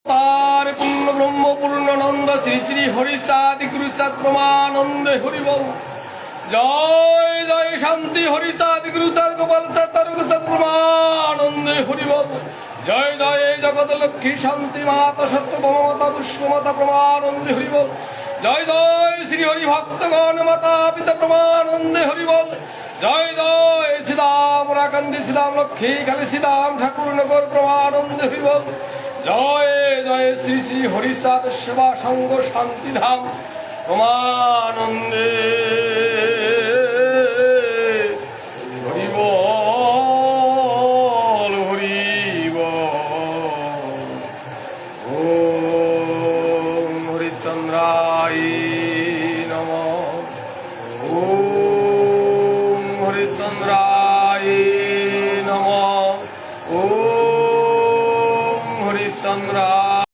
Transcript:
তার পূর্ণ ব্রহ্ম পূর্ণানন্দ শ্রী শ্রী হরিচাঁদ গুরুচাঁদ প্রমানন্দে হরিবল। জয় জয় শান্তি হরিচাঁদ গুরুচাঁদ গোপাল চাঁদ তারকচাঁদ প্রমানন্দে হরিবল। জয় জয় জগৎ লক্ষ্মী শান্তি মাতা সত্যভামা মাতা পুষ্পমাতা প্রমানন্দে হরিবল। জয় জয় শ্রী হরি ভক্তগণ মাতা পিতা প্রমানন্দে হরিবল। জয় জয় শ্রীরাম রাকান্দি শ্রীরাম লক্ষ্মী খালি শ্রীরাম ঠাকুর নগর প্রমানন্দে হরিবল। জয় জয় শ্রী শ্রী হরিচাঁদ সেবা সঙ্গ শান্তিধাম প্রমানন্দে হরিবল হরিবল।